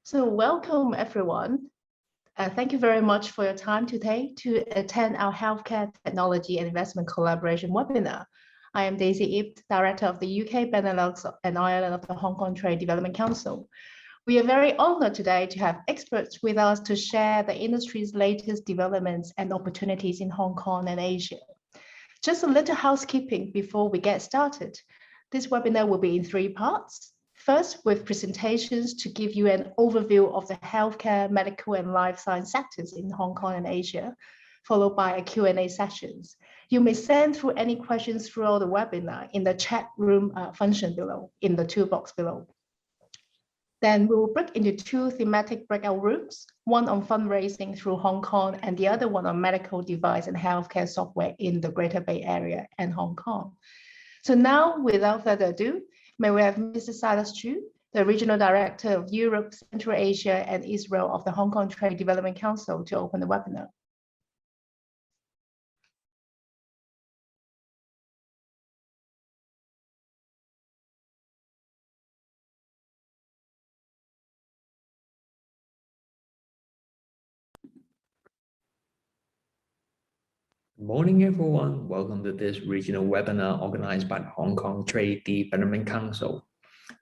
So welcome everyone. Thank you very much for your time today to attend our Healthcare Technology and Investment Collaboration webinar. I am Daisy Ip, Director of the UK, Benelux and Ireland of the Hong Kong Trade Development Council. We are very honored today to have experts with us to share the industry's latest developments and opportunities in Hong Kong and Asia. Just a little housekeeping before we get started. This webinar will be in 3 parts. First, with presentations to give you an overview of the healthcare, medical, and life science sectors in Hong Kong and Asia, followed by a Q&A sessions. You may send through any questions throughout the webinar in the chat room function below, in the toolbox below. Then we will break into 2 thematic breakout rooms, one on fundraising through Hong Kong and the other one on medical device and healthcare software in the Greater Bay Area and Hong Kong. So now, without further ado, may we have Mr. Silas Chu, the Regional Director of Europe, Central Asia and Israel of the Hong Kong Trade Development Council to open the webinar. Good morning, everyone. Welcome to this regional webinar organized by the Hong Kong Trade Development Council.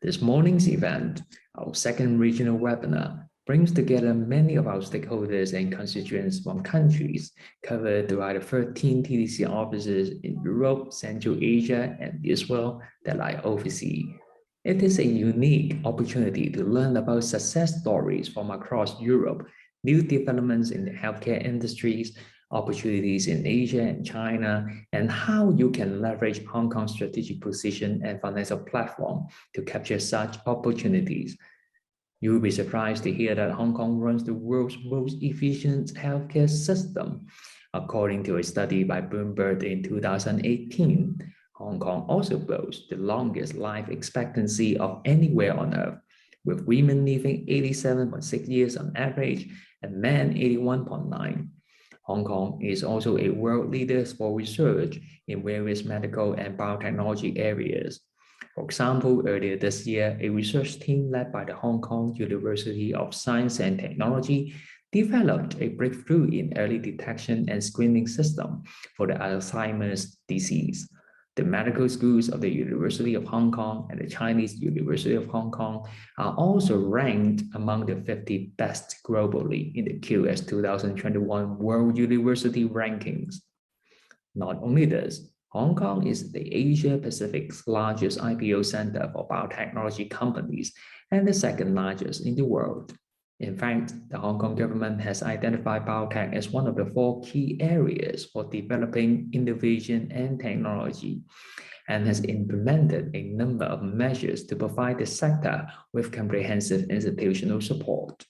This morning's event, our second regional webinar, brings together many of our stakeholders and constituents from countries covered throughout the 13 TDC offices in Europe, Central Asia, and Israel that I oversee. It is a unique opportunity to learn about success stories from across Europe, new developments in the healthcare industries, opportunities in Asia and China, and how you can leverage Hong Kong's strategic position and financial platform to capture such opportunities. You will be surprised to hear that Hong Kong runs the world's most efficient healthcare system. According to a study by Bloomberg in 2018, Hong Kong also boasts the longest life expectancy of anywhere on earth, with women living 87.6 years on average and men 81.9. Hong Kong is also a world leader for research in various medical and biotechnology areas. For example, earlier this year, a research team led by the Hong Kong University of Science and Technology developed a breakthrough in early detection and screening system for the Alzheimer's disease. The medical schools of the University of Hong Kong and the Chinese University of Hong Kong are also ranked among the 50 best globally in the QS 2021 World University Rankings. Not only this, Hong Kong is the Asia Pacific's largest IPO center for biotechnology companies and the second largest in the world. In fact, the Hong Kong government has identified biotech as one of the 4 key areas for developing innovation and technology, and has implemented a number of measures to provide the sector with comprehensive institutional support.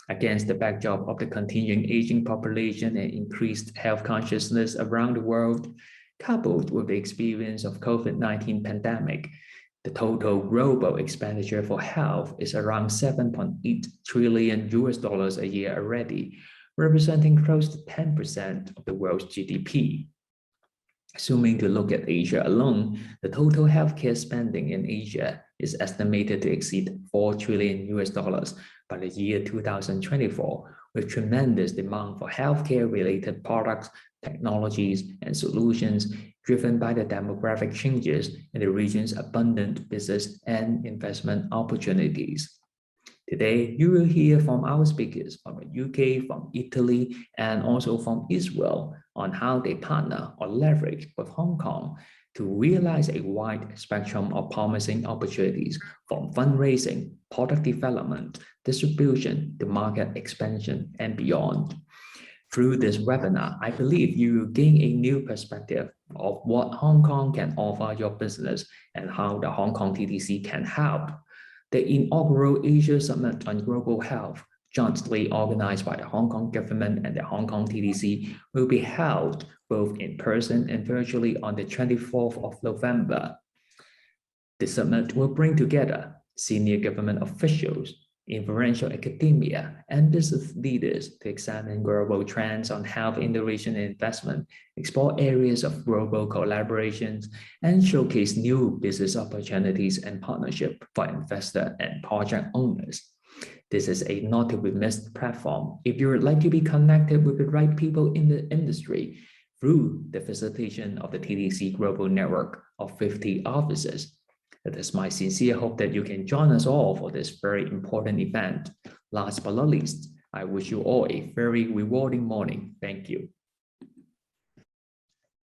Against the backdrop of the continuing aging population and increased health consciousness around the world, coupled with the experience of COVID-19 pandemic, the total global expenditure for health is around $7.8 trillion a year already, representing close to 10% of the world's GDP. Assuming to look at Asia alone, the total healthcare spending in Asia is estimated to exceed $4 trillion by the year 2024, with tremendous demand for healthcare-related products, technologies, and solutions driven by the demographic changes in the region's abundant business and investment opportunities. Today, you will hear from our speakers from the UK, from Italy, and also from Israel on how they partner or leverage with Hong Kong to realize a wide spectrum of promising opportunities from fundraising, product development, distribution, to market expansion, and beyond. Through this webinar, I believe you will gain a new perspective of what Hong Kong can offer your business and how the Hong Kong TDC can help. The inaugural Asia Summit on Global Health, jointly organized by the Hong Kong government and the Hong Kong TDC, will be held both in person and virtually on the 24th of November. The summit will bring together senior government officials, influential academia, and business leaders to examine global trends on health innovation and investment, explore areas of global collaborations, and showcase new business opportunities and partnership for investor and project owners. This is a not to be missed platform. If you would like to be connected with the right people in the industry through the facilitation of the TDC Global Network of 50 offices, it is my sincere hope that you can join us all for this very important event. Last but not least, I wish you all a very rewarding morning. Thank you.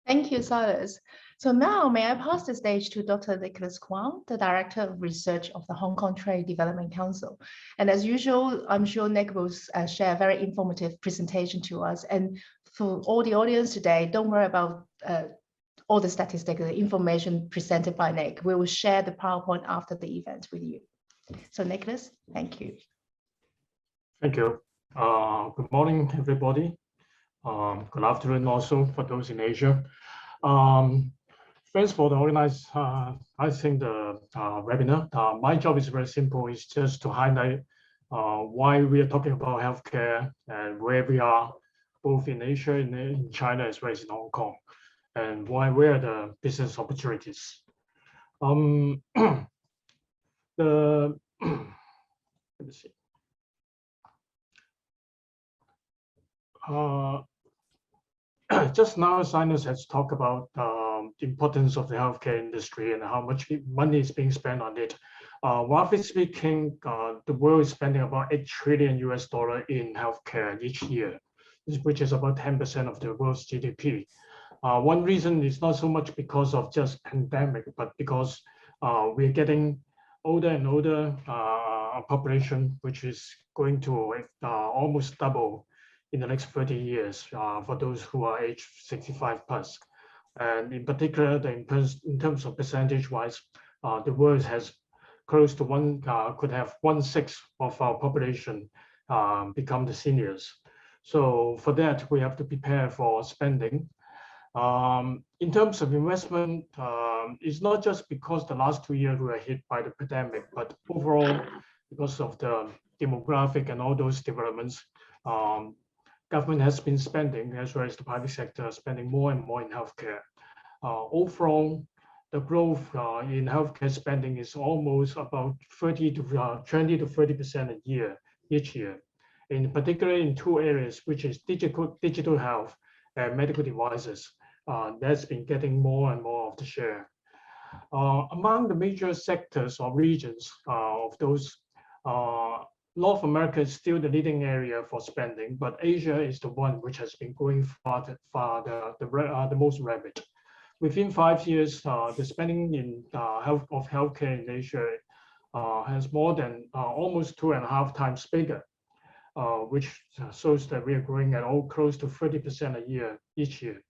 Thank you, Silas. So now, may I pass the stage to Dr. Nicholas Kwong, the Director of Research of the Hong Kong Trade Development Council. And as usual, I'm sure Nick will share a very informative presentation to us. And for all the audience today, don't worry about all the statistical information presented by Nick. We will share the PowerPoint after the event with you. So Nicholas, thank you. Thank you. Good morning, everybody. Good afternoon also for those in Asia. Thanks for the organized, I think the webinar. My job is very simple. It's just to highlight why we are talking about healthcare and where we are, both in Asia and in China as well as in Hong Kong, and where are the business opportunities. Let me see. Just now, Sinus has talked about the importance of the healthcare industry and how much money is being spent on it. Roughly speaking, the world is spending about $8 trillion in healthcare each year, which is about 10% of the world's GDP. One reason is not so much because of just pandemic, but because we're getting older and older population, which is going to almost double in the next 30 years for those who are age 65 plus. And in particular, in terms of percentage-wise, the world has close to could have 1/6 of our population become the seniors. So for that, we have to prepare for spending. In terms of investment, it's not just because the last 2 years we were hit by the pandemic, but overall, because of the demographic and all those developments, government has been spending, as well as the private sector, spending more and more in healthcare. Overall, the growth in healthcare spending is almost about 20 to 30% a year, each year. In particular, in two areas, which is digital health and medical devices, that's been getting more and more of the share. Among the major sectors or regions of those, North America is still the leading area for spending, but Asia is the one which has been going the most rapid. Within 5 years, the spending in healthcare in Asia has more than almost 2.5 times bigger, which shows that we are growing at close to 30% a year each year.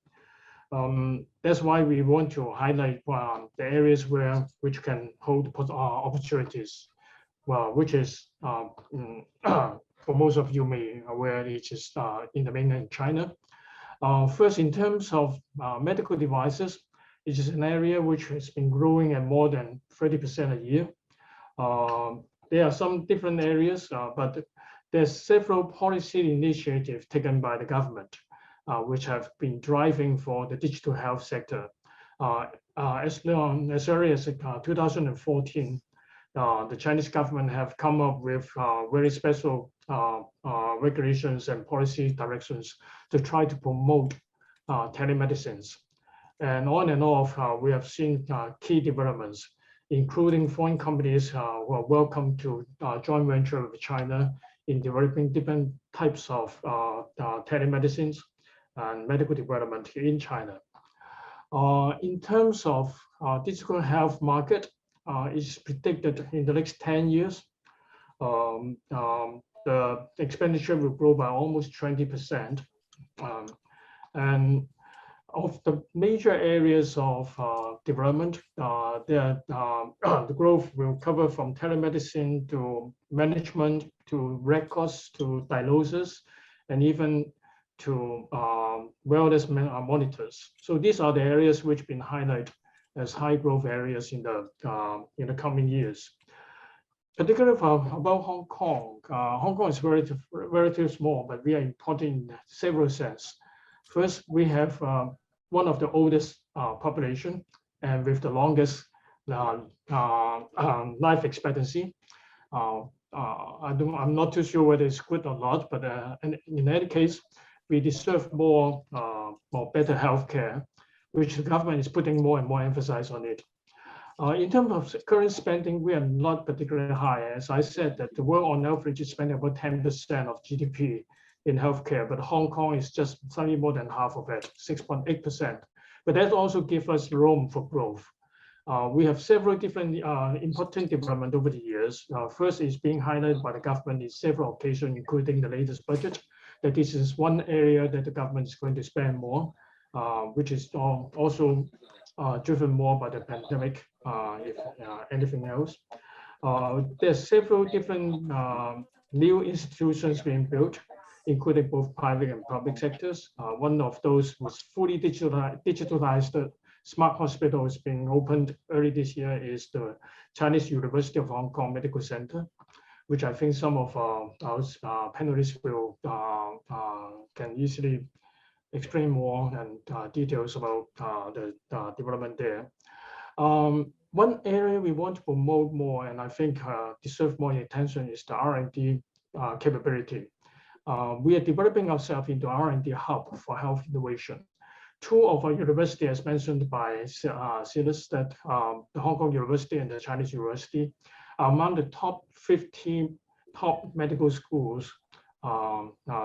That's why we want to highlight the areas which can hold opportunities. Well, which is, for most of you may aware, it is in the mainland China. First, in terms of medical devices, it is an area which has been growing at more than 30% a year. There are some different areas, but there's several policy initiatives taken by the government, which have been driving for the digital health sector. As early as 2014, the Chinese government have come up with very special regulations and policy directions to try to promote telemedicines. And on and off, we have seen key developments, including foreign companies who are welcome to joint venture with China in developing different types of telemedicines and medical development in China. In terms of digital health market, it's predicted in the next 10 years, the expenditure will grow by almost 20%. And of the major areas of development, the growth will cover from telemedicine to management, to records, to diagnosis, and even to wellness monitors. So these are the areas which have been highlighted as high growth areas in the coming years. Particularly about Hong Kong, Hong Kong is relatively small, but we are important in several sense. First, we have one of the oldest population and with the longest life expectancy. I'm not too sure whether it's good or not, but in any case, we deserve more better healthcare, which the government is putting more and more emphasis on it. In terms of current spending, we are not particularly high. As I said, that the world on average is spending about 10% of GDP in healthcare, but Hong Kong is just slightly more than half of it, 6.8%. But that also gives us room for growth. We have several different important developments over the years. First is being highlighted by the government in several occasions, including the latest budget, that this is one area that the government is going to spend more, which is also driven more by the pandemic, if anything else. There's several different new institutions being built, including both private and public sectors. One of those was fully digitalized smart hospital is being opened early this year is the Chinese University of Hong Kong Medical Center, which I think some of our panelists will can easily explain more and details about the development there. One area we want to promote more, and I think deserve more attention, is the R&D capability. We are developing ourselves into R&D hub for health innovation. Two of our universities, as mentioned by Silas, that the Hong Kong University and the Chinese University are among the top 15 top medical schools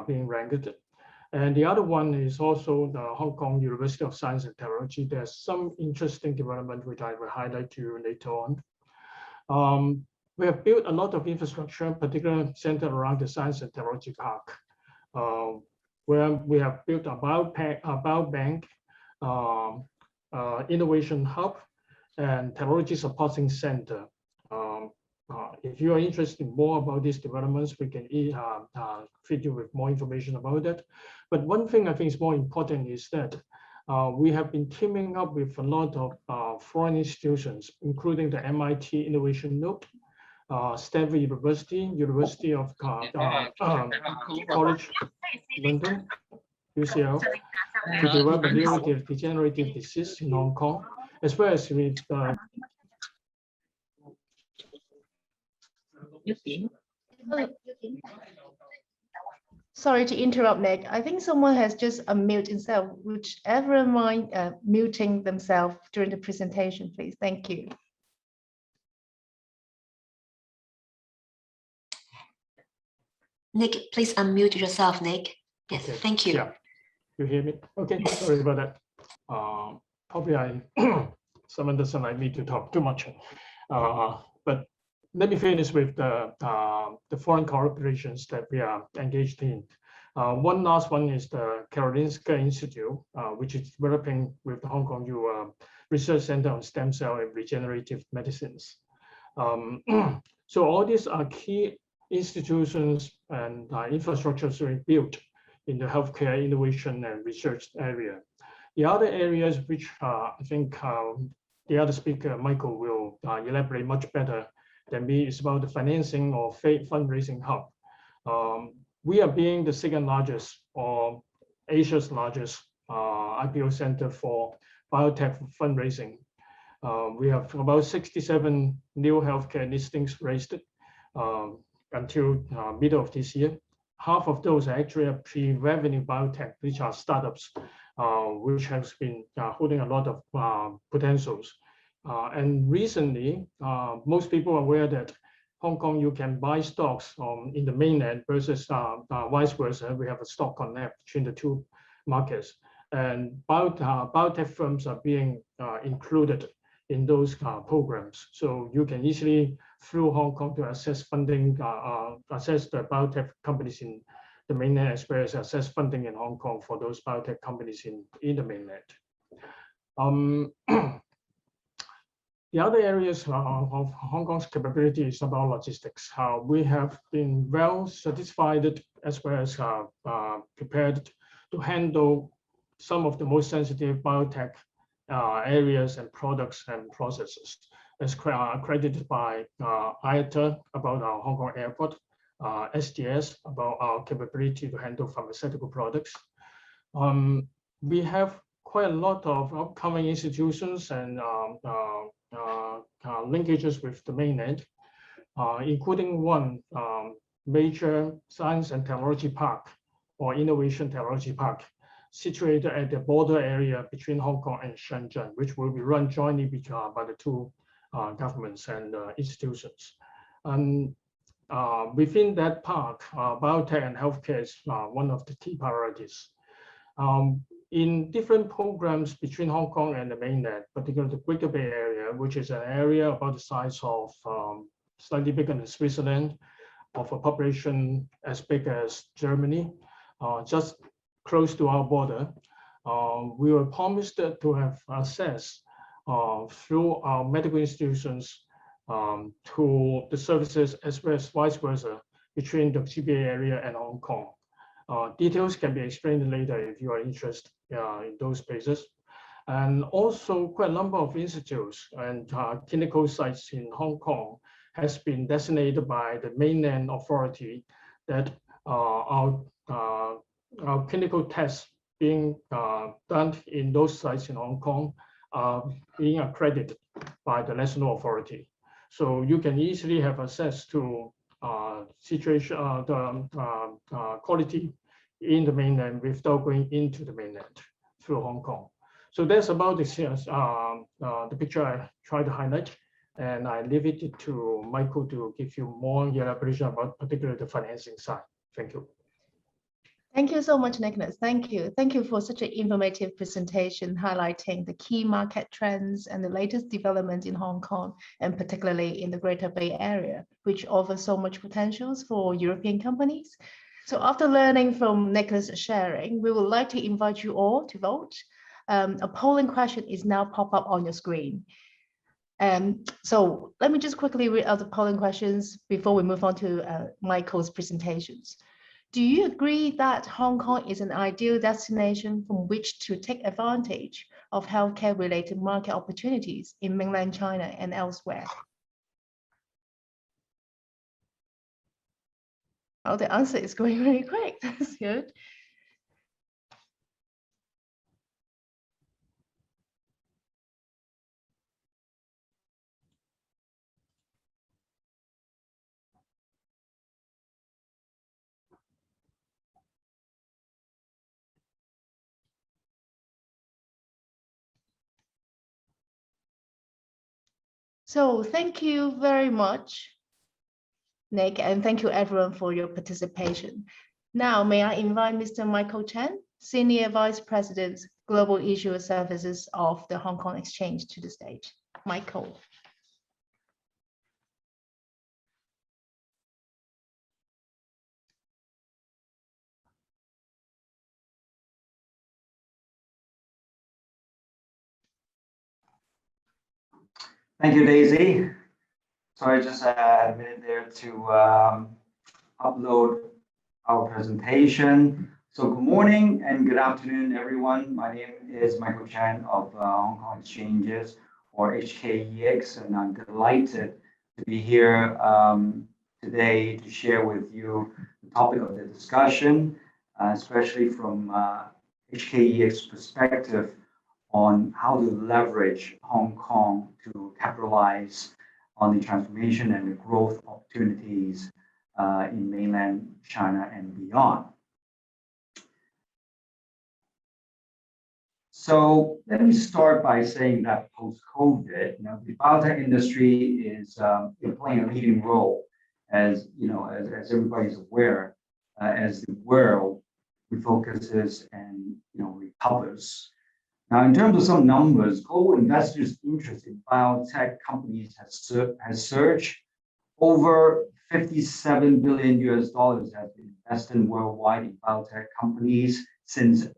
being ranked. And the other one is also the Hong Kong University of Science and Technology. There's some interesting development which I will highlight to you later on. We have built a lot of infrastructure, particularly centered around the Science and Technology Park, where we have built a biobank, innovation hub, and technology supporting center. If you are interested more about these developments, we can feed you with more information about it. But one thing I think is more important is that we have been teaming up with a lot of foreign institutions, including the MIT Innovation Note, Stanford University, University of College London, UCL, to develop a neurodegenerative disease in Hong Kong, as well as with Sorry to interrupt, Nick. I think someone has just unmuted himself. Would everyone mind muting themselves during the presentation, please? Thank you. Nick, please unmute yourself, Nick. Yes, okay. Thank you. Yeah, you hear me? Okay, sorry about that. Probably someone doesn't like me to talk too much, but let me finish with the foreign collaborations that we are engaged in. One last one is the Karolinska Institute, which is developing with the Hong Kong U Research Center on Stem Cell and Regenerative Medicines. So all these are key institutions and infrastructures being built in the healthcare innovation and research area. The other areas which I think the other speaker, Michael, will elaborate much better than me, is about the financing or fundraising hub. We are being the second largest or Asia's largest IPO center for biotech fundraising. We have about 67 new healthcare listings raised until middle of this year. Half of those are actually pre-revenue biotech, which are startups, which has been holding a lot of potentials. And recently, most people are aware that Hong Kong, you can buy stocks in the mainland versus vice versa. We have a stock connect between the two markets. And biotech firms are being included in those programs. So you can easily, through Hong Kong, to access funding, access the biotech companies in the mainland, as well as access funding in Hong Kong for those biotech companies in the mainland. The other areas of Hong Kong's capability is about logistics. We have been well satisfied as well as prepared to handle some of the most sensitive biotech areas and products and processes, as accredited by IATA about our Hong Kong airport, SDS about our capability to handle pharmaceutical products. We have quite a lot of upcoming institutions and linkages with the mainland. including one major science and technology park or innovation technology park situated at the border area between Hong Kong and Shenzhen, which will be run jointly by the two governments and institutions. And within that park, biotech and healthcare is one of the key priorities. In different programs between Hong Kong and the mainland, particularly the Greater Bay Area, which is an area about the size of slightly bigger than Switzerland, of a population as big as Germany, just close to our border. We were promised to have access through our medical institutions to the services as well as vice versa between the GBA area and Hong Kong. Details can be explained later if you are interested in those places. And also quite a number of institutes and clinical sites in Hong Kong has been designated by the mainland authority that our clinical tests being done in those sites in Hong Kong being accredited by the national authority. So you can easily have access to quality in the mainland without going into the mainland through Hong Kong. So that's about the picture I try to highlight. And I leave it to Michael to give you more elaboration about particularly the financing side. Thank you. Thank you so much, Nicholas. Thank you. Thank you for such an informative presentation highlighting the key market trends and the latest developments in Hong Kong, and particularly in the Greater Bay Area, which offers so much potentials for European companies. So after learning from Nicholas' sharing, we would like to invite you all to vote. A polling question is now pop up on your screen. So let me just quickly read out the polling questions before we move on to Michael's presentations. Do you agree that Hong Kong is an ideal destination from which to take advantage of healthcare-related market opportunities in mainland China and elsewhere? Oh, the answer is going very quick. That's good. So thank you very much, Nick, and thank you everyone for your participation. Now, may I invite Mr. Michael Chen, Senior Vice President, Global Issuer Services of the Hong Kong Exchange, to the stage. Michael. Thank you, Daisy. Sorry, just a minute there to upload our presentation. So good morning and good afternoon, everyone. My name is Michael Chan of Hong Kong Exchanges, or HKEX, and I'm delighted to be here today to share with you the topic of the discussion, especially from HKEX perspective on how to leverage Hong Kong to capitalize on the transformation and the growth opportunities in mainland China and beyond. So let me start by saying that post-COVID, the biotech industry is playing a leading role, as as everybody is aware, as the world refocuses and recovers. Now, in terms of some numbers, global investors' interest in biotech companies has surged. Over $57 billion has been invested worldwide in biotech companies since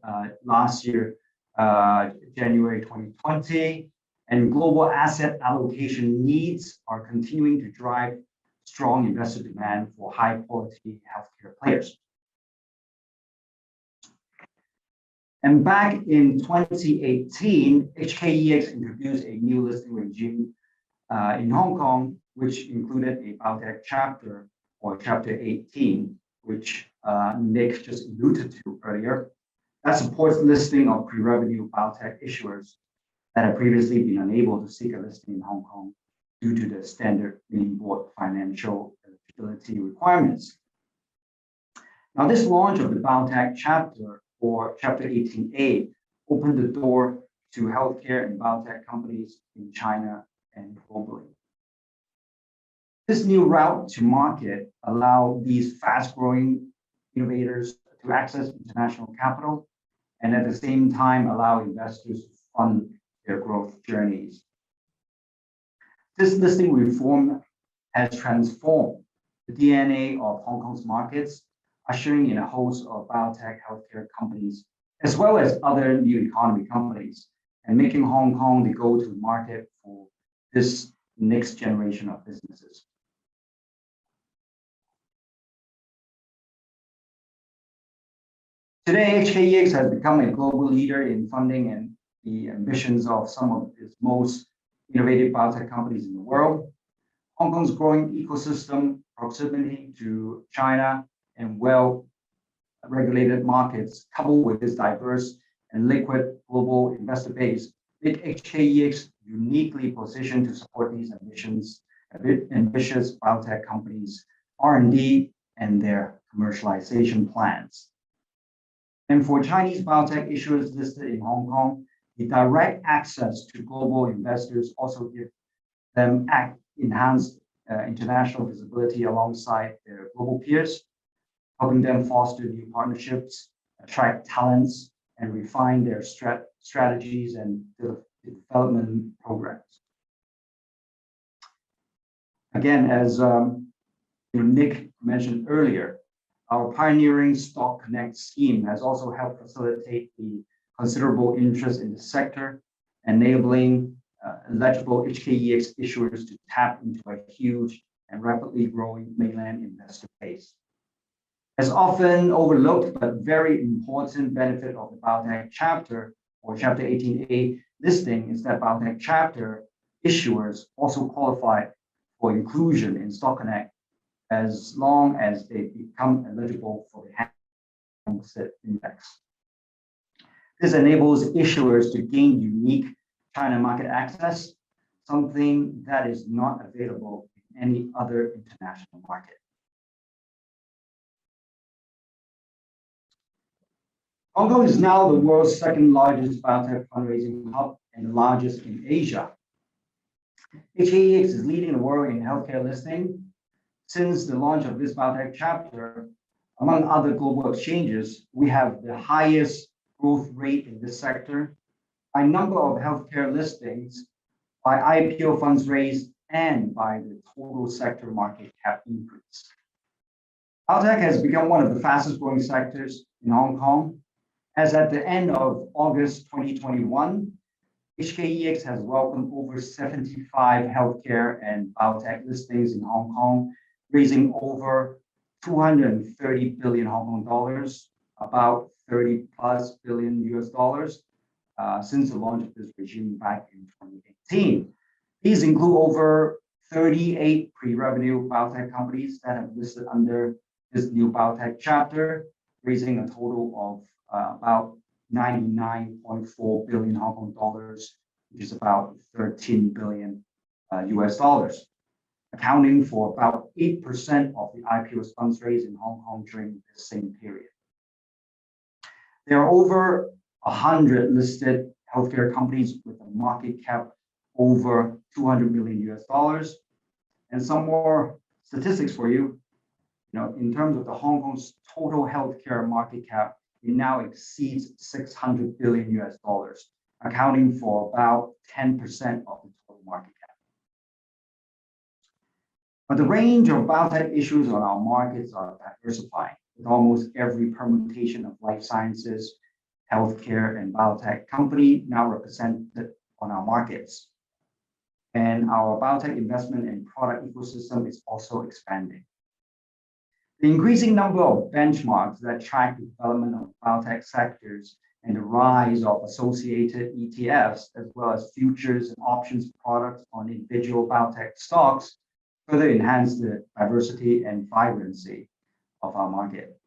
last year, January 2020. And global asset allocation needs are continuing to drive strong investor demand for high-quality healthcare players. And back in 2018, HKEX introduced a new listing regime in Hong Kong, which included a biotech chapter, or Chapter 18, which Nick just alluded to earlier, that supports listing of pre-revenue biotech issuers that have previously been unable to seek a listing in Hong Kong due to the standard main board financial eligibility requirements. Now, this launch of the biotech chapter, or Chapter 18A, opened the door to healthcare and biotech companies in China and globally. This new route to market allows these fast-growing innovators to access international capital and at the same time allow investors to fund their growth journeys. This listing reform has transformed the DNA of Hong Kong's markets, ushering in a host of biotech healthcare companies, as well as other new economy companies, and making Hong Kong the go-to market for this next generation of businesses. Today, HKEX has become a global leader in funding and the ambitions of some of its most innovative biotech companies in the world. Hong Kong's growing ecosystem, proximity to China, and well-regulated markets, coupled with its diverse and liquid global investor base, make HKEX uniquely positioned to support these ambitious biotech companies' R&D and their commercialization plans. And for Chinese biotech issuers listed in Hong Kong, the direct access to global investors also gives them enhanced international visibility alongside their global peers, helping them foster new partnerships, attract talents, and refine their strategies and development programs. Again, as Nick mentioned earlier, our pioneering Stock Connect scheme has also helped facilitate the considerable interest in the sector, enabling eligible HKEX issuers to tap into a huge and rapidly growing mainland investor base. As often overlooked but very important benefit of the biotech chapter or Chapter 18A listing is that biotech chapter issuers also qualify for inclusion in Stock Connect as long as they become eligible for the Hang Seng Index. This enables issuers to gain unique China market access, something that is not available in any other international market. Hong Kong is now the world's second largest biotech fundraising hub and the largest in Asia. HKEX is leading the world in healthcare listing. Since the launch of this biotech chapter, among other global exchanges, we have the highest growth rate in this sector by number of healthcare listings, by IPO funds raised, and by the total sector market cap increase. Biotech has become one of the fastest growing sectors in Hong Kong. As at the end of August 2021, HKEX has welcomed over 75 healthcare and biotech listings in Hong Kong, raising over 230 billion Hong Kong dollars, about 30 plus billion US dollars, since the launch of this regime back in 2018. These include over 38 pre-revenue biotech companies that have listed under this new biotech chapter, raising a total of about 99.4 billion Hong Kong dollars, which is about 13 billion US dollars, accounting for about 8% of the IPO funds raised in Hong Kong during the same period. There are over 100 listed healthcare companies with a market cap over 200 million US dollars. And some more statistics for you. In terms of the Hong Kong's total healthcare market cap, it now exceeds 600 billion US dollars, accounting for about 10% of the total market cap. But the range of biotech issues on our markets are diversifying, with almost every permutation of life sciences, healthcare, and biotech company now represented on our markets. And our biotech investment and product ecosystem is also expanding. The increasing number of benchmarks that track the development of biotech sectors and the rise of associated ETFs, as well as futures and options products on individual biotech stocks, further enhance the diversity and vibrancy of our market.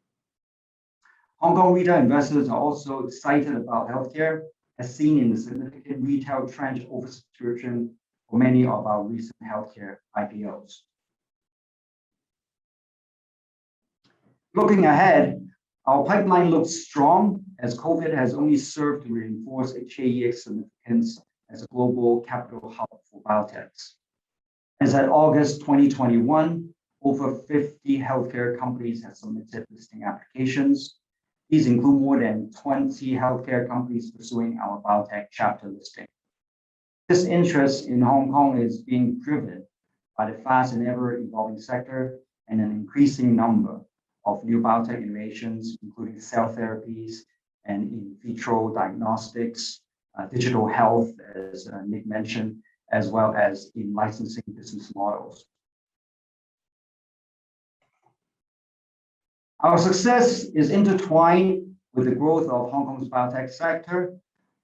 Hong Kong retail investors are also excited about healthcare, as seen in the significant retail tranche oversubscription for many of our recent healthcare IPOs. Looking ahead, our pipeline looks strong as COVID has only served to reinforce HKEX's significance as a global capital hub for biotechs. As at August 2021, over 50 healthcare companies have submitted listing applications. These include more than 20 healthcare companies pursuing our biotech chapter listing. This interest in Hong Kong is being driven by the fast and ever evolving sector and an increasing number of new biotech innovations, including cell therapies and in vitro diagnostics, digital health, as Nick mentioned, as well as in licensing business models. Our success is intertwined with the growth of Hong Kong's biotech sector.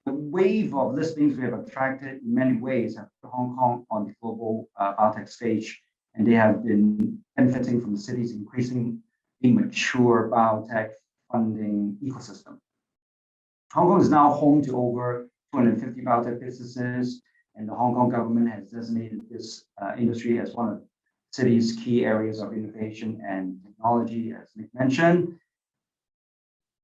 The wave of listings we have attracted in many ways have put Hong Kong on the global biotech stage, and they have been benefiting from the city's increasingly mature biotech funding ecosystem. Hong Kong is now home to over 250 biotech businesses, and the Hong Kong government has designated this industry as one of the city's key areas of innovation and technology, as Nick mentioned.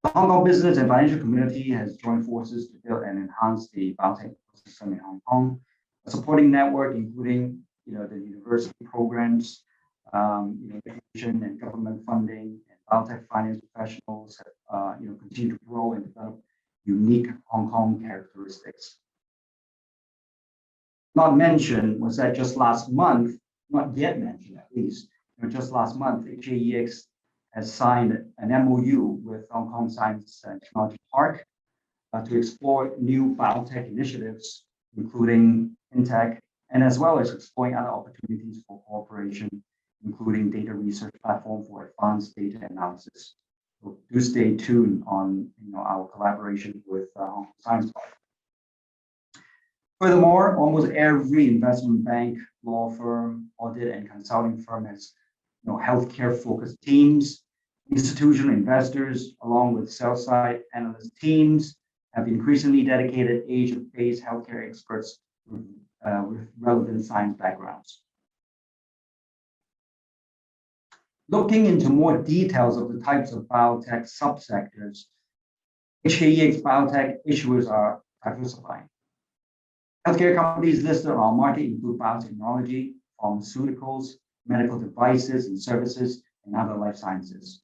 The Hong Kong business and financial community has joined forces to build and enhance the biotech ecosystem in Hong Kong. A supporting network, including the university programs, education and government funding, and biotech finance professionals have continue to grow and develop unique Hong Kong characteristics. Not mentioned was that just last month, not yet mentioned at least, just last month, HKEX has signed an MOU with Hong Kong Science and Technology Park to explore new biotech initiatives, including fintech, and as well as exploring other opportunities for cooperation, including data research platform for advanced data analysis. So do stay tuned on our collaboration with Hong Kong Science Park. Furthermore, almost every investment bank, law firm, audit, and consulting firm has healthcare-focused teams. Institutional investors, along with sell-side analyst teams, have increasingly dedicated Asia-based healthcare experts with relevant science backgrounds. Looking into more details of the types of biotech subsectors, HKEX biotech issuers are diversifying. Healthcare companies listed on our market include biotechnology, pharmaceuticals, medical devices and services, and other life sciences.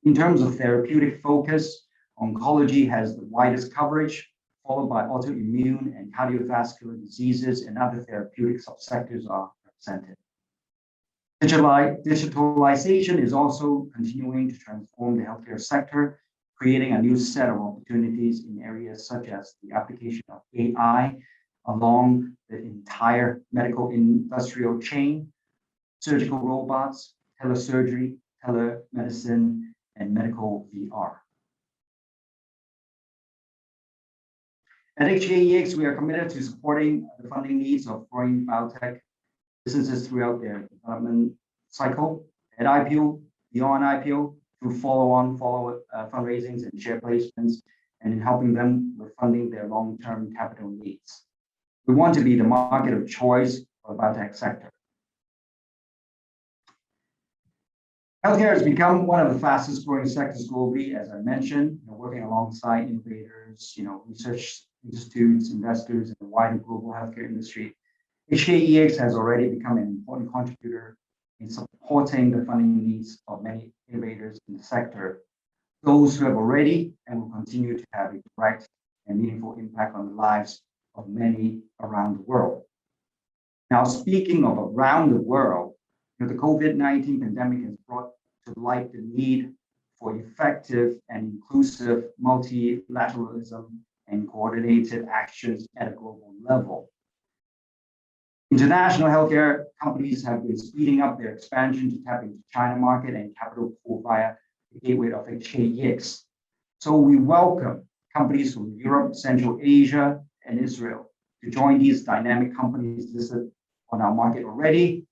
In terms of therapeutic focus, oncology has the widest coverage, followed by autoimmune and cardiovascular diseases, and other therapeutic subsectors are represented. Digitalization is also continuing to transform the healthcare sector, creating a new set of opportunities in areas such as the application of AI along the entire medical industrial chain, surgical robots, telesurgery, telemedicine, and medical VR. At HKEX, we are committed to supporting the funding needs of growing biotech businesses throughout their development cycle, at IPO, beyond IPO, through follow-on fundraisings and share placements, and in helping them with funding their long-term capital needs. We want to be the market of choice for the biotech sector. Healthcare has become one of the fastest growing sectors globally, as I mentioned, working alongside innovators, research institutes, investors, and the wider global healthcare industry. HKEX has already become an important contributor in supporting the funding needs of many innovators in the sector, those who have already and will continue to have a direct and meaningful impact on the lives of many around the world. Now, speaking of around the world, the COVID-19 pandemic has brought to light the need for effective and inclusive multilateralism and coordinated actions at a global level. International healthcare companies have been speeding up their expansion to tap into China market and capital pool via the gateway of HKEX. So we welcome companies from Europe, Central Asia, and Israel to join these dynamic companies listed on our market already.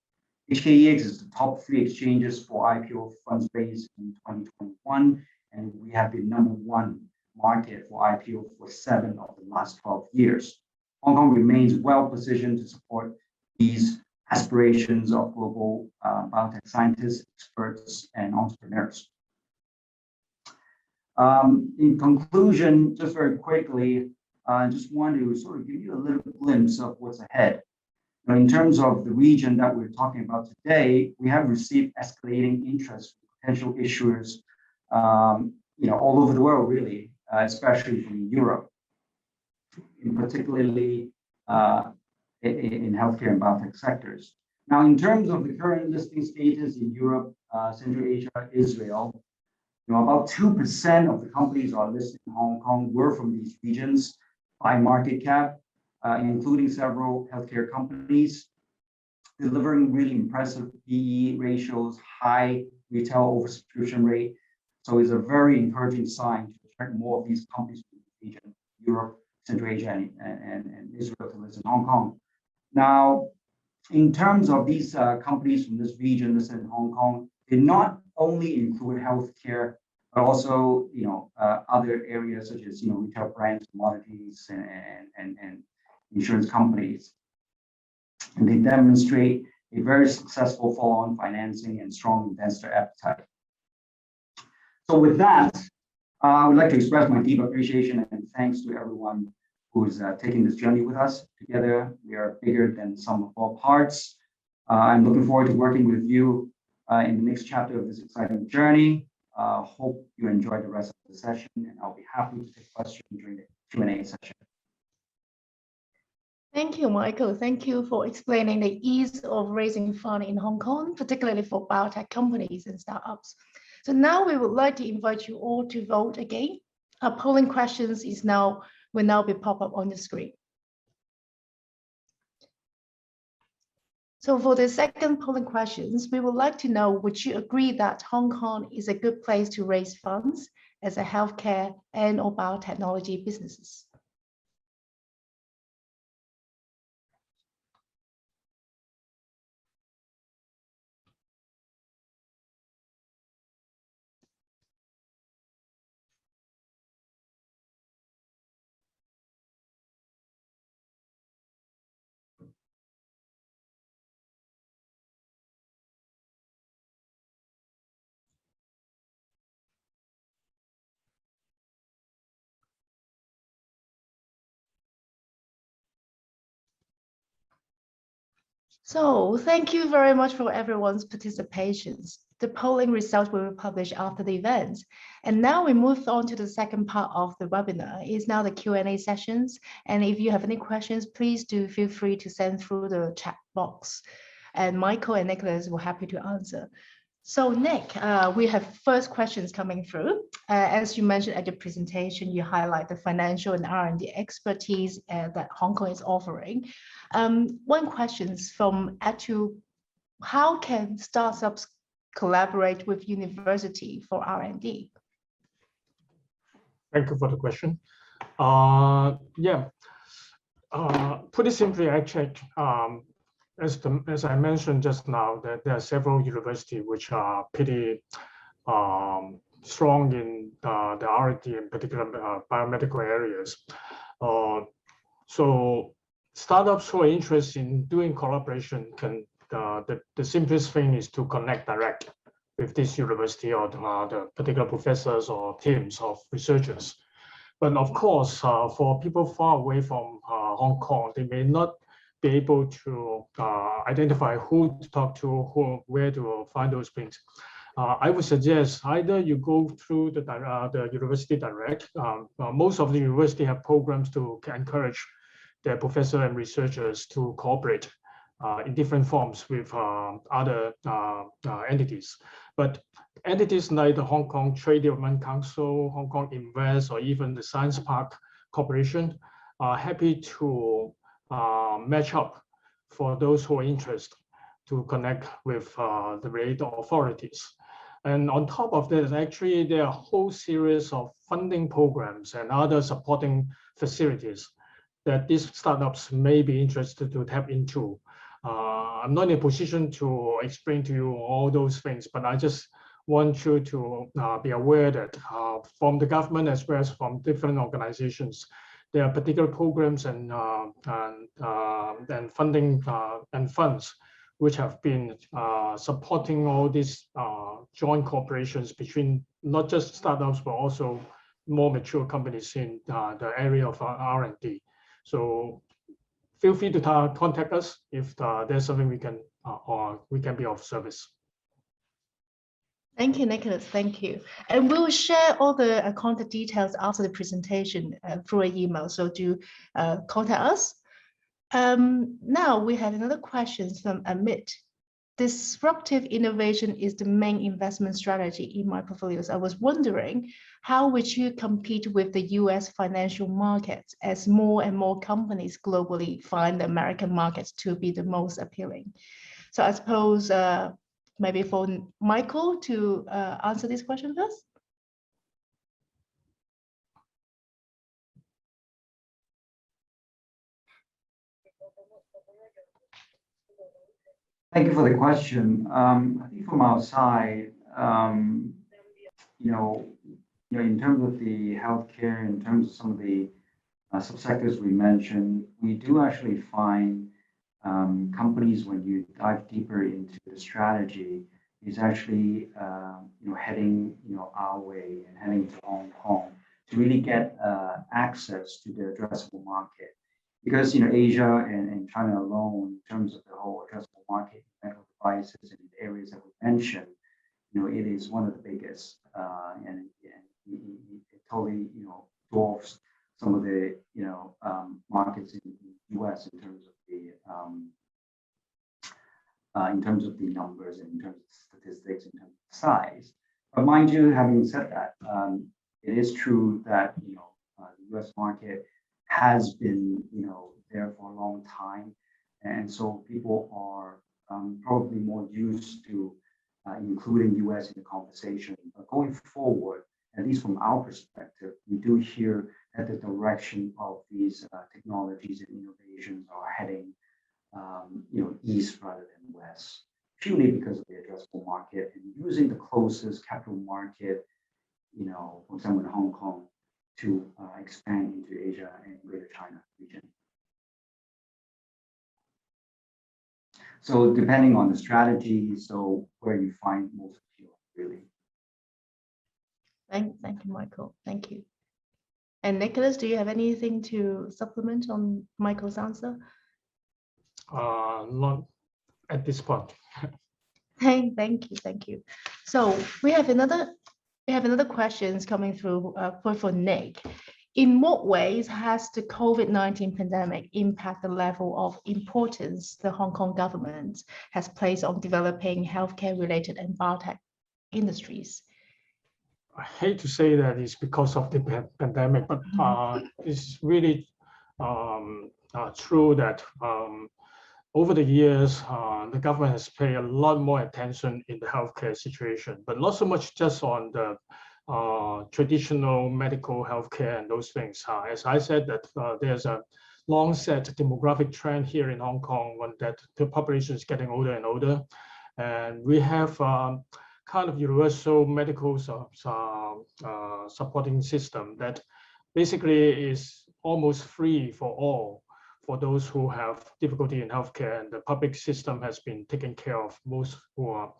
HKEX is the top 3 exchanges for IPO funds raised in 2021, and we have been #1 market for IPO for 7 of the last 12 years. Hong Kong remains well positioned to support these aspirations of global biotech scientists, experts, and entrepreneurs. In conclusion, just very quickly, I just want to sort of give you a little glimpse of what's ahead. Now, in terms of the region that we're talking about today, we have received escalating interest from potential issuers, all over the world, really, especially from Europe, in particularly in healthcare and biotech sectors. Now, in terms of the current listing status in Europe, Central Asia, Israel, about 2% of the companies are listed in Hong Kong were from these regions by market cap, including several healthcare companies, delivering really impressive PE ratios, high retail oversubscription rate. So it's a very encouraging sign to attract more of these companies from the region, Europe, Central Asia, and Israel to list in Hong Kong. Now, in terms of these companies from this region listed in Hong Kong, they not only include healthcare, but also other areas such as retail brands, commodities, and insurance companies. And they demonstrate a very successful follow-on financing and strong investor appetite. So with that, I would like to express my deep appreciation and thanks to everyone who's taking this journey with us. Together, we are bigger than the sum of all parts. I'm looking forward to working with you in the next chapter of this exciting journey. Hope you enjoy the rest of the session, and I'll be happy to take questions during the Q&A session. Thank you, Michael. Thank you for explaining the ease of raising funds in Hong Kong, particularly for biotech companies and startups. So now we would like to invite you all to vote again. Our polling questions will now be pop up on the screen. So for the second polling questions, we would like to know, would you agree that Hong Kong is a good place to raise funds as a healthcare and or biotechnology businesses? So thank you very much for everyone's participations. The polling results will be published after the event. And now we move on to the second part of the webinar. It's now the Q&A sessions. And if you have any questions, please do feel free to send through the chat box. And Michael and Nicholas will be happy to answer. So Nick, we have first questions coming through. As you mentioned at your presentation, you highlight the financial and R&D expertise that Hong Kong is offering. One question is from Atu: how can startups collaborate with university for R&D? Thank you for the question. Put it simply, actually, as I mentioned just now, that there are several universities which are pretty strong in the R&D, in particular biomedical areas. So startups who are interested in doing collaboration can, the simplest thing is to connect direct with this university or the particular professors or teams of researchers. But of course, for people far away from Hong Kong, they may not be able to identify who to talk to, where to find those things. I would suggest either you go through the university direct. Most of the university have programs to encourage their professors and researchers to cooperate in different forms with other entities. But entities like the Hong Kong Trade Development Council, Hong Kong Invest, or even the Science Park Corporation are happy to match up for those who are interested to connect with the related authorities. And on top of this, actually, there are a whole series of funding programs and other supporting facilities that these startups may be interested to tap into. I'm not in a position to explain to you all those things, but I just want you to be aware that from the government as well as from different organizations, there are particular programs and funding and funds which have been supporting all these joint corporations between not just startups, but also more mature companies in the area of R&D. So feel free to contact us if there's something we can or we can be of service. Thank you, Nicholas. Thank you. And we'll share all the contact details after the presentation through an email. So do contact us. Now we have another question from Amit. Disruptive innovation is the main investment strategy in my portfolios. I was wondering, how would you compete with the US financial markets as more and more companies globally find the American markets to be the most appealing? So I suppose maybe for Michael to answer this question first. Thank you for the question. I think from our side, in terms of the healthcare, in terms of some of the subsectors we mentioned, we do actually find companies, when you dive deeper into the strategy, is actually heading our way and heading to Hong Kong to really get access to the addressable market. Because Asia and China alone, in terms of the whole addressable market, medical devices and the areas that we mentioned, it is one of the biggest, and it totally dwarfs some of the markets in the US in terms of the numbers and in terms of statistics, in terms of size. But mind you, having said that, it is true that the US market has been there for a long time, and so people are probably more used to including US in the conversation. But going forward, at least from our perspective, we do hear that the direction of these technologies and innovations are heading east rather than west, purely because of the addressable market and using the closest capital market, for example, in Hong Kong, to expand into Asia and Greater China region. So depending on the strategy, so where you find most appeal, really. Thank you, Michael. Thank you. And Nicholas, do you have anything to supplement on Michael's answer? Not at this point. Thank you. So we have another questions coming through for Nick. In what ways has the COVID-19 pandemic impacted the level of importance the Hong Kong government has placed on developing healthcare-related and biotech industries? I hate to say that it's because of the pandemic, but it's really true that over the years, the government has paid a lot more attention in the healthcare situation, but not so much just on the traditional medical healthcare and those things. As I said, that there's a long-set demographic trend here in Hong Kong, when that the population is getting older and older, and we have kind of universal medical supporting system that basically is almost free for all, for those who have difficulty in healthcare, and the public system has been taking care of most who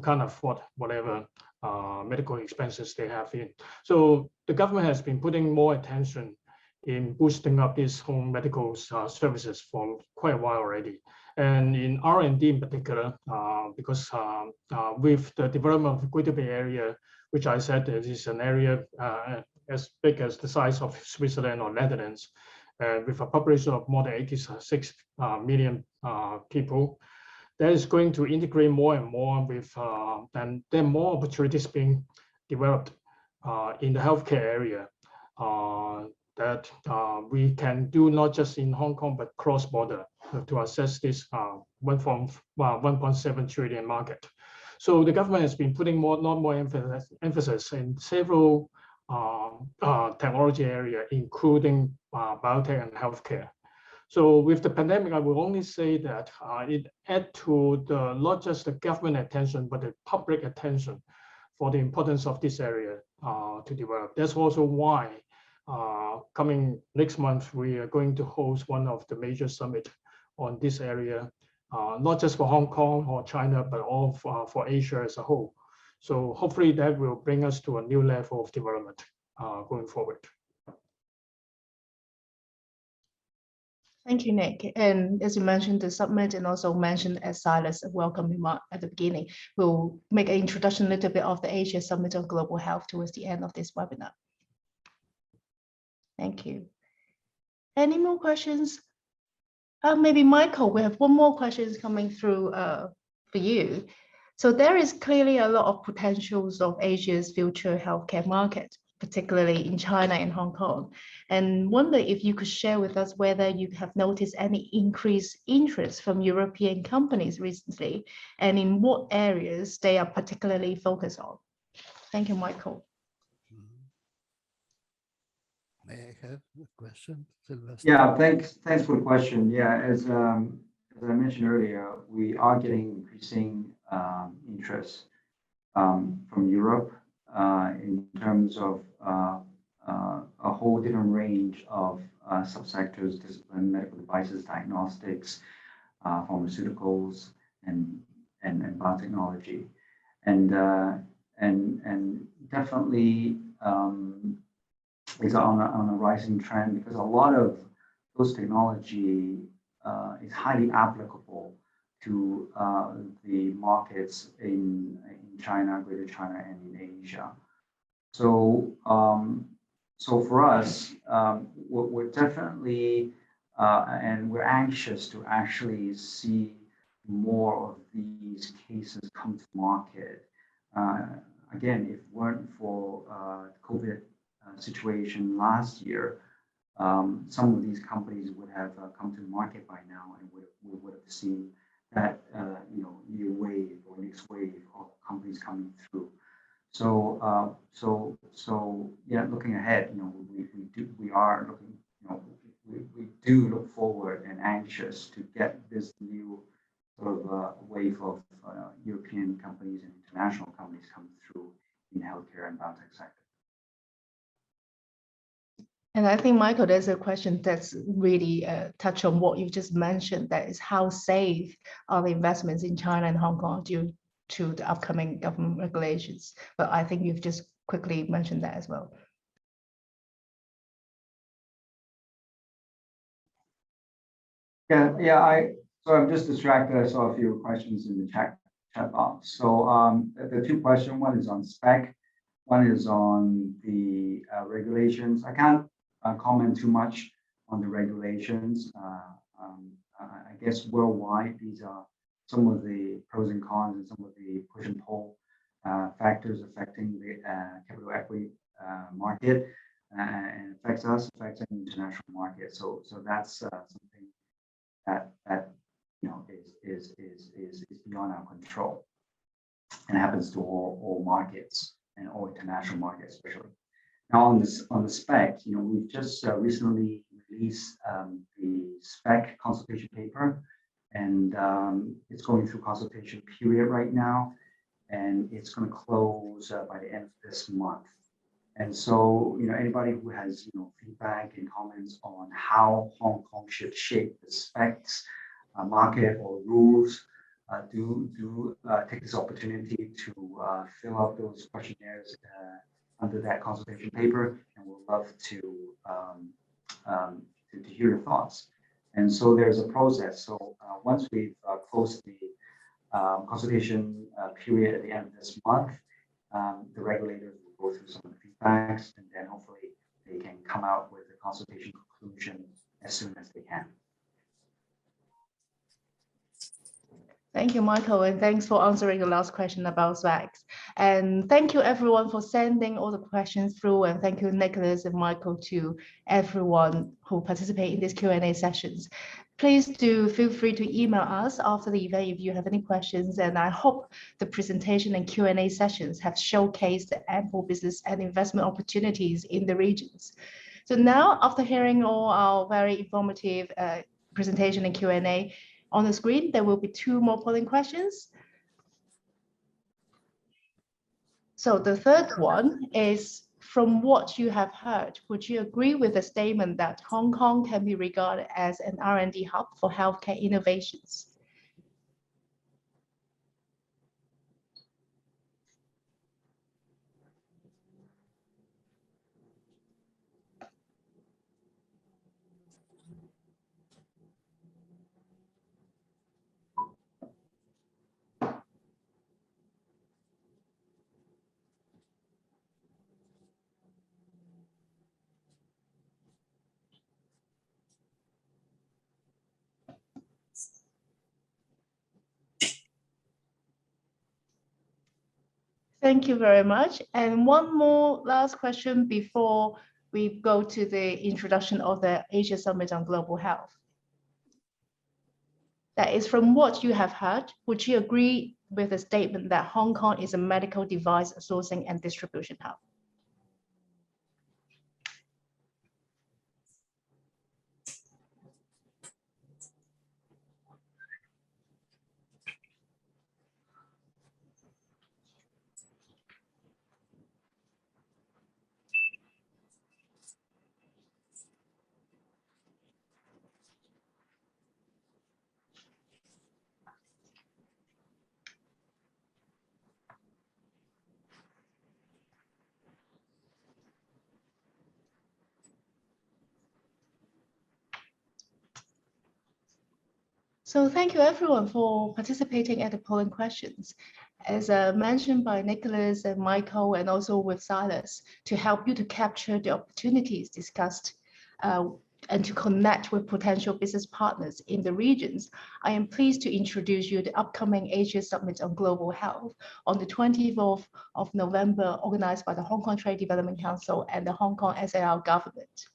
can't afford whatever medical expenses they have in. So the government has been putting more attention in boosting up these home medical services for quite a while already. And in R&D in particular, because with the development of the Greater Bay Area, which I said is an area as big as the size of Switzerland or Netherlands, with a population of more than 86 million people, that is going to integrate more and more with, and there are more opportunities being developed in the healthcare area that we can do not just in Hong Kong, but cross-border to assess this 1.7 trillion market. So the government has been putting more emphasis in several technology area, including biotech and healthcare. So with the pandemic, I will only say that it add to the not just the government attention, but the public attention for the importance of this area to develop. That's also why coming next month, we are going to host one of the major summit on this area, not just for Hong Kong or China, but all for Asia as a whole. So hopefully that will bring us to a new level of development going forward. Thank you, Nick. And as you mentioned, the summit and also mentioned as Silas a welcome remark at the beginning, we'll make an introduction a little bit of the Asia Summit on Global Health towards the end of this webinar. Thank you. Any more questions? Maybe Michael, we have one more question coming through for you. So there is clearly a lot of potentials of Asia's future healthcare market, particularly in China and Hong Kong. And wonder if you could share with us whether you have noticed any increased interest from European companies recently, and in what areas they are particularly focused on. Thank you, Michael. May I have a question, Sylvester? Yeah, thanks for the question. Yeah, as I mentioned earlier, we are getting increasing interest from Europe in terms of a whole different range of subsectors, discipline, medical devices, diagnostics, pharmaceuticals, and biotechnology, and definitely is on a rising trend, because a lot of those technology is highly applicable to the markets in China, Greater China, and in Asia. So so for us, we're definitely and we're anxious to actually see more of these cases come to market. Again, if it weren't for COVID situation last year, some of these companies would have come to the market by now, and we would have seen that new wave or next wave of companies coming through. So yeah, looking ahead, we do look forward and anxious to get this new sort of wave of European companies and international companies come through in healthcare and biotech sector. And I think, Michael, there's a question that's really touch on what you just mentioned, that is how safe are the investments in China and Hong Kong due to the upcoming government regulations. But I think you've just quickly mentioned that as well. Yeah. So I'm just distracted. I saw a few questions in the chat box. So the two questions, one is on spec, one is on the regulations. I can't comment too much on the regulations. I guess worldwide, these are some of the pros and cons and some of the push and pull factors affecting the capital equity market, and affects the international market. So that's something that is beyond our control, and happens to all markets and all international markets, especially. Now on the spec, we've just recently released the spec consultation paper, and it's going through consultation period right now, and it's going to close by the end of this month. And so, anybody who has feedback and comments on how Hong Kong should shape the specs market or rules, do take this opportunity to fill out those questionnaires under that consultation paper, and we'll love to hear your thoughts. And so there's a process. So once we've closed the consultation period at the end of this month, the regulators will go through some of the feedbacks, and then hopefully they can come out with a consultation conclusion as soon as they can. Thank you, Michael, and thanks for answering the last question about specs. And thank you everyone for sending all the questions through, and thank you Nicholas and Michael, to everyone who participate in these Q&A sessions. Please do feel free to email us after the event if you have any questions, and I hope the presentation and Q&A sessions have showcased the ample business and investment opportunities in the regions. So now, after hearing all our very informative presentation and Q&A, on the screen, there will be two more polling questions. So the third one is from what you have heard, would you agree with the statement that Hong Kong can be regarded as an R&D hub for healthcare innovations? Thank you very much. And one more last question before we go to the introduction of the Asia Summit on Global Health. That is, from what you have heard, would you agree with the statement that Hong Kong is a medical device sourcing and distribution hub? So thank you everyone for participating at the polling questions. As mentioned by Nicholas and Michael, and also with Silas, to help you to capture the opportunities discussed and to connect with potential business partners in the regions, I am pleased to introduce you the upcoming Asia Summit on Global Health on the 20th of November, organized by the Hong Kong Trade Development Council and the Hong Kong SAR government.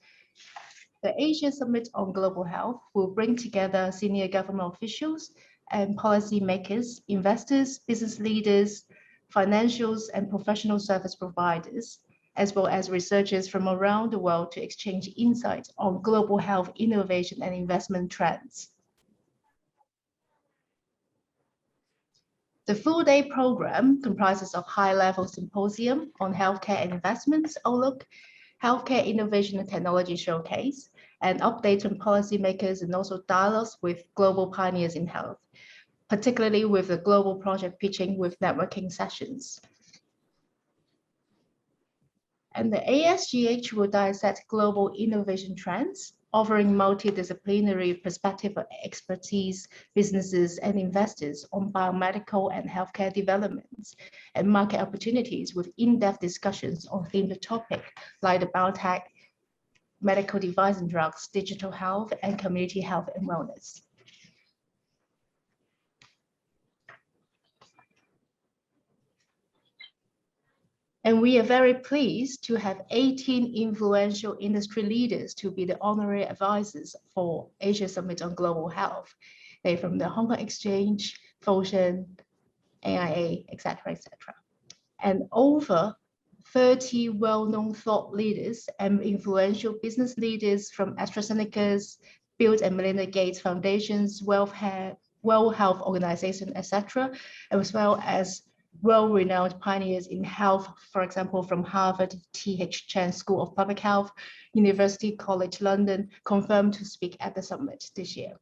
The Asia Summit on Global Health will bring together senior government officials and policymakers, investors, business leaders, financials, and professional service providers, as well as researchers from around the world to exchange insights on global health innovation and investment trends. The full-day program comprises of high-level symposium on healthcare and investments outlook, healthcare innovation and technology showcase, and updates on policymakers and also dialogues with global pioneers in health, particularly with the global project pitching with networking sessions. And the ASGH will dissect global innovation trends, offering multidisciplinary perspective of expertise, businesses, and investors on biomedical and healthcare developments and market opportunities with in-depth discussions on themed topics like the biotech, medical device and drugs, digital health, and community health and wellness. And we are very pleased to have 18 influential industry leaders to be the honorary advisors for Asia Summit on Global Health. They're from the Hong Kong Exchange, Foshan, AIA, etc., etc. And over 30 well-known thought leaders and influential business leaders from AstraZeneca's, Bill and Melinda Gates Foundations, World Health Organization, etc., as well as well-renowned pioneers in health, for example, from Harvard T.H. Chan School of Public Health, University College London, confirmed to speak at the summit this year.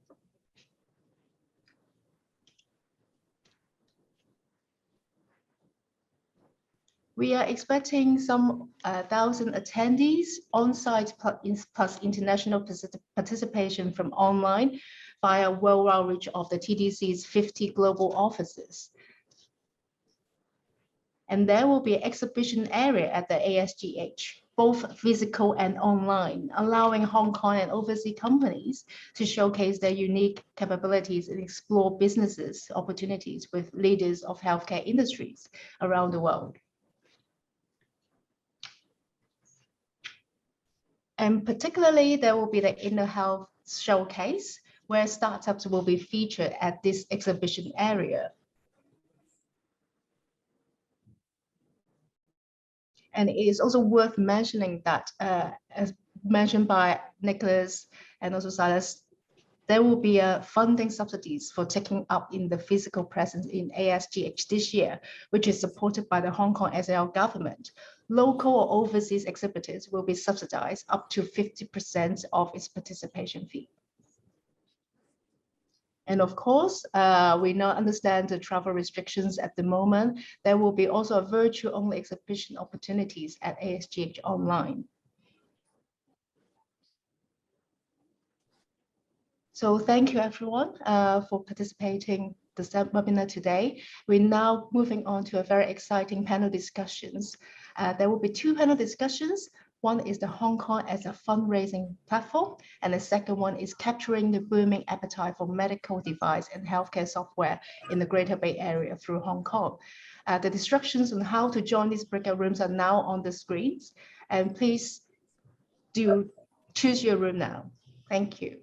We are expecting some 1,000 attendees on-site plus international participation from online via world outreach of the TDC's 50 global offices. And there will be an exhibition area at the ASGH, both physical and online, allowing Hong Kong and overseas companies to showcase their unique capabilities and explore businesses opportunities with leaders of healthcare industries around the world. And particularly, there will be the Inner Health Showcase, where startups will be featured at this exhibition area. And it is also worth mentioning that, as mentioned by Nicholas and also Silas, There will be funding subsidies for taking up in the physical presence in ASGH this year, which is supported by the Hong Kong SAR government. Local or overseas exhibitors will be subsidized up to 50% of its participation fee. And of course, we now understand the travel restrictions at the moment. There will be also a virtual only exhibition opportunities at ASGH online. So thank you everyone for participating this webinar today. We're now moving on to a very exciting panel discussions. There will be two panel discussions. One is the Hong Kong as a fundraising platform, and the second one is capturing the booming appetite for medical device and healthcare software in the Greater Bay Area through Hong Kong. The instructions on how to join these breakout rooms are now on the screens, and please do choose your room now. Thank you.